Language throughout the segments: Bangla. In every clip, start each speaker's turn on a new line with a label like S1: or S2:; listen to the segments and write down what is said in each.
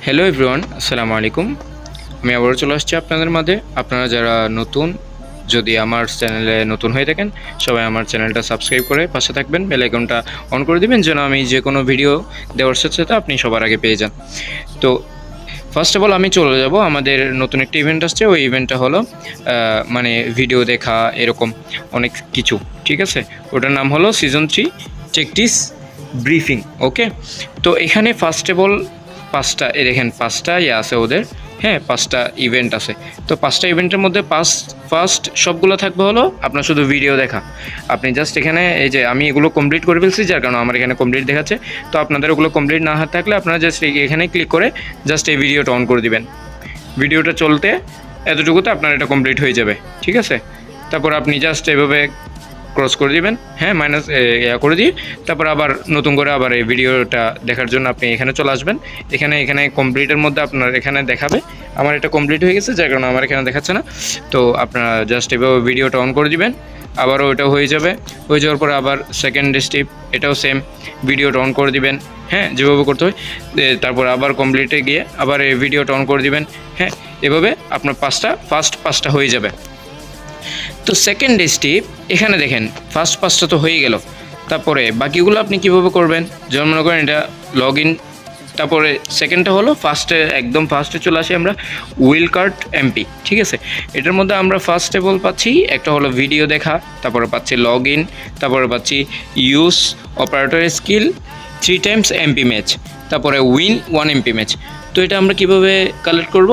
S1: হ্যালো এভরিওয়ান, আসসালামু আলাইকুম। আমি আবারও চলে আসছি আপনাদের মাঝে। আপনারা যারা নতুন, যদি আমার চ্যানেলে নতুন হয়ে থাকেন, সবাই আমার চ্যানেলটা সাবস্ক্রাইব করে পাশে থাকবেন, বেল আইকনটা অন করে দিবেন যেন আমি যে কোনো ভিডিও দেওয়ার সাথে সাথে আপনি সবার আগে পেয়ে যান। তো ফার্স্ট অফ অল আমি চলে যাব, আমাদের নতুন একটা ইভেন্ট আসছে। ওই ইভেন্টটা হলো মানে ভিডিও দেখা, এরকম অনেক কিছু, ঠিক আছে। ওটার নাম হলো সিজন 3 টেকটিস ব্রিফিং। ওকে, তো এখানে ফার্স্ট অফ অল দেখেন 5টা আছে ওদের। হ্যাঁ, 5টা ইভেন্ট আছে। তো 5টা ইভেন্টের মধ্যে ফার্স্ট সবগুলো থাকবে হলো আপনার শুধু ভিডিও দেখা। আপনি জাস্ট এখানে এই যে আমি এগুলো কমপ্লিট করে ফেলছি, যার কারণে আমার এখানে কমপ্লিট দেখাচ্ছে। তো আপনাদের ওগুলো কমপ্লিট না থাকলে আপনারা জাস্ট এখানে ক্লিক করে জাস্ট এই ভিডিওটা অন করে দিবেন। ভিডিওটা চলতে এতটুকুতে আপনার এটা কমপ্লিট হয়ে যাবে, ঠিক আছে। তারপর আপনি জাস্ট এভাবে ক্রস করে দিবেন, হ্যাঁ, মাইনাস করে দিয়ে তারপর আবার নতুন করে আবার এই ভিডিওটা দেখার জন্য আপনি এখানে চলে আসবেন। এখানে কমপ্লিটের মধ্যে আপনার এখানে দেখাবে আমার এটা কমপ্লিট হয়ে গেছে, যার কারণে আমার এখানে দেখাচ্ছে না। তো আপনারা জাস্ট এভাবে ভিডিওটা অন করে দিবেন, আবারও ওটা হয়ে যাবে। হয়ে যাওয়ার পর আবার সেকেন্ড স্টেপ, এটাও সেম, ভিডিওটা অন করে দিবেন, হ্যাঁ, যেভাবে করতে হয়। তারপর আবার কমপ্লিটে গিয়ে আবার এই ভিডিওটা অন করে দিবেন, হ্যাঁ, এভাবে আপনার পাঁচটা হয়ে যাবে। তো সেকেন্ড স্টেপ, এখানে দেখেন ফার্স্ট 5টা তো হয়ে গেল। তারপরে বাকিগুলো আপনি কীভাবে করবেন, যেমন মনে করেন এটা লগ ইন। তারপরে সেকেন্ডটা হলো একদম ফার্স্টে চলে আসি আমরা উইল কার্ট এমপি, ঠিক আছে। এটার মধ্যে আমরা ফার্স্ট অফ অল পাচ্ছি একটা হলো ভিডিও দেখা, তারপরে পাচ্ছি লগ ইন, তারপরে পাচ্ছি use operator skill 3 times MP match, তারপরে উইন 1 এমপি ম্যাচ। তো এটা আমরা কিভাবে কালেক্ট করব?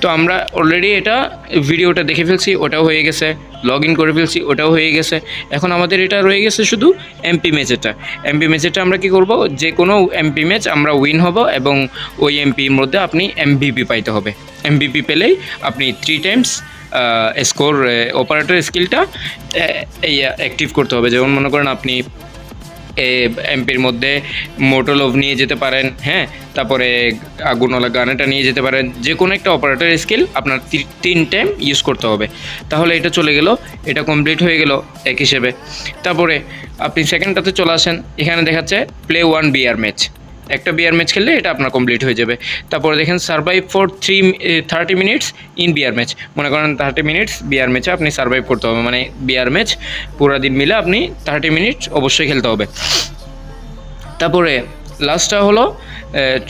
S1: তো আমরা অলরেডি এটা ভিডিওটা দেখে ফেলছি, ওটাও হয়ে গেছে। লগ ইন করে ফেলছি, ওটাও হয়ে গেছে। এখন আমাদের এটা রয়ে গেছে শুধু এমপি ম্যাচেরটা আমরা কি করব, যে কোনো এমপি ম্যাচ আমরা উইন হব এবং ওই এমপির মধ্যে আপনি এমভিপি পাইতে হবে। এমভিপি পেলেই আপনি 3 টাইমস স্কোর অপারেটর স্কিলটা অ্যাক্টিভ করতে হবে। যেমন মনে করেন আপনি এমপির মধ্যে মোটোলভ নিয়ে যেতে পারেন, হ্যাঁ, তারপরে আগুনওয়ালা গানেটা নিয়ে যেতে পারেন। যে কোনো একটা অপারেটর স্কিল আপনার 3 টাইম ইউজ করতে হবে। তাহলে এটা চলে গেল, এটা কমপ্লিট হয়ে গেল এক হিসেবে। তারপরে আপনি সেকেন্ডটাতে চলে আসেন, এখানে দেখাচ্ছে প্লে 1 বিআর ম্যাচ। একটা বিআর ম্যাচ খেললে এটা আপনার কমপ্লিট হয়ে যাবে। তারপরে দেখেন survive for 30 minutes in BR match. মনে করেন 30 মিনিটস বিআর ম্যাচে আপনি সার্ভাইভ করতে হবে, মানে বিআর ম্যাচ পুরো দিন মিলে আপনি 30 মিনিট অবশ্যই খেলতে হবে। তারপরে লাস্টটা হলো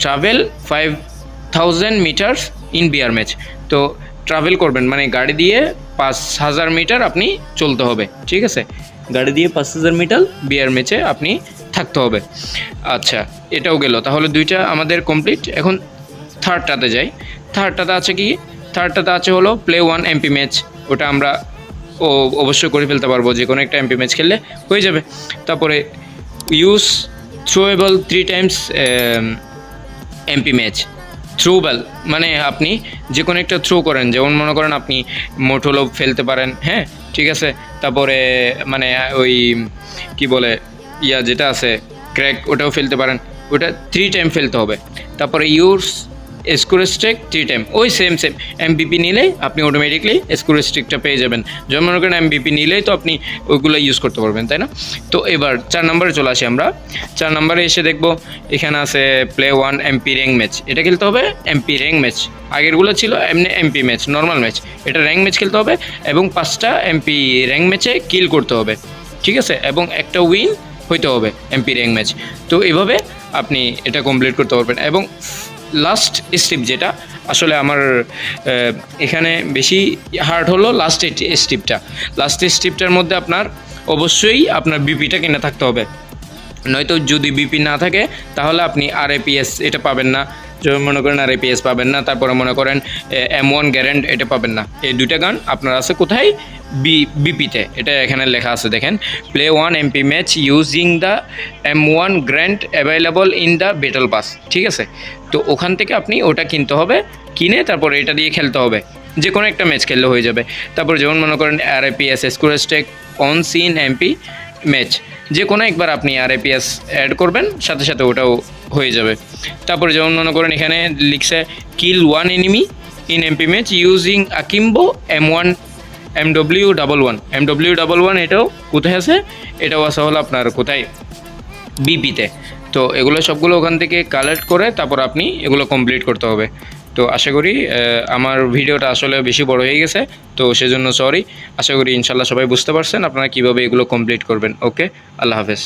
S1: travel 5000 meter in BR match. তো ট্রাভেল করবেন মানে গাড়ি দিয়ে 5000 মিটার আপনি চলতে হবে, ঠিক আছে। গাড়ি দিয়ে 5000 মিটার বিআর ম্যাচে আপনি থাকতে হবে। আচ্ছা, এটাও গেল। তাহলে 2টা আমাদের কমপ্লিট। এখন থার্ডটাতে যাই। থার্ডটাতে আছে হলো প্লে 1 এমপি ম্যাচ। ওটা আমরা অবশ্যই করে ফেলতে পারবো, যে কোনো একটা এমপি ম্যাচ খেললে হয়ে যাবে। তারপরে use throwable 3 times MP match. Throwable মানে আপনি যে কোনো একটা থ্রো করেন, যেমন মনে করেন আপনি মোটোলভ ফেলতে পারেন, হ্যাঁ, ঠিক আছে। তারপরে মানে ওই কি বলে যেটা আছে ক্র্যাক, ওটাও ফেলতে পারেন। ওটা 3 টাইম ফেলতে হবে। তারপরে ইউজ স্কোরস্ট্রিক 3 টাইম, ওই সেম এমবিপি নিলেই আপনি অটোমেটিকলি স্কোরস্ট্রিকটা পেয়ে যাবেন। যেমন মনে করেন এমবিপি নিলেই তো আপনি ওইগুলো ইউজ করতে পারবেন, তাই না? তো এবার 4 নম্বরে চলে আসি আমরা। 4 নম্বরে এসে দেখব এখানে আছে প্লে 1 এমপি র্যাঙ্ক ম্যাচ। এটা খেলতে হবে এমপি র্যাঙ্ক ম্যাচ। আগেরগুলো ছিল এমনি এমপি ম্যাচ, নর্মাল ম্যাচ। এটা র্যাঙ্ক ম্যাচ খেলতে হবে এবং 5টা এমপি র্যাঙ্ক ম্যাচে কিল করতে হবে, ঠিক আছে, এবং একটা উইন হইতে হবে এমপি র্যাঙ্ক ম্যাচ। তো এইভাবে আপনি এটা কমপ্লিট করতে পারবেন। এবং লাস্ট স্টেপ, যেটা আসলে আমার এখানে বেশি হার্ড হলো লাস্ট স্টেপটার মধ্যে আপনার অবশ্যই আপনার বিপিটা কিনে থাকতে হবে। নয়তো যদি বিপি না থাকে তাহলে আপনি আরএপিএস এটা পাবেন না। যেমন মনে করেন আরএপিএস পাবেন না, তারপরে মনে করেন M1 গ্যারেন্ট এটা পাবেন না। এই 2টা গান আপনার আছে কোথায়? বিপিতে। এটা এখানে লেখা আছে দেখেন, play 1 MP match using the M1 grant available in the battle pass, ঠিক আছে। তো ওখান থেকে আপনি ওটা কিনতে হবে, কিনে তারপরে এটা দিয়ে খেলতে হবে। যে কোনো একটা ম্যাচ খেললে হয়ে যাবে। তারপর যেমন মনে করেন আরএপিএস স্কোরস্ট্রিক অন সিন এমপি ম্যাচ, যে কোনো একবার আপনি আরএপিএস অ্যাড করবেন, সাথে সাথে ওটাও হয়ে যাবে। তারপরে যেমন মনে করেন এখানে লিখছে kill 1 enemy in MP match using Akimbo MW11 এটাও কোথায় আছে? এটাও আছে হলো আপনার কোথায়? বিপিতে। তো এগুলো সবগুলো ওখান থেকে কালেক্ট করে তারপর আপনি এগুলো কমপ্লিট করতে হবে। তো আশা করি আমার ভিডিওটা আসলে বেশি বড় হয়ে গেছে, তো সেজন্য সরি। আশা করি ইনশাল্লাহ সবাই বুঝতে পারছেন আপনারা কীভাবে এগুলো কমপ্লিট করবেন। ওকে, আল্লাহ হাফেজ।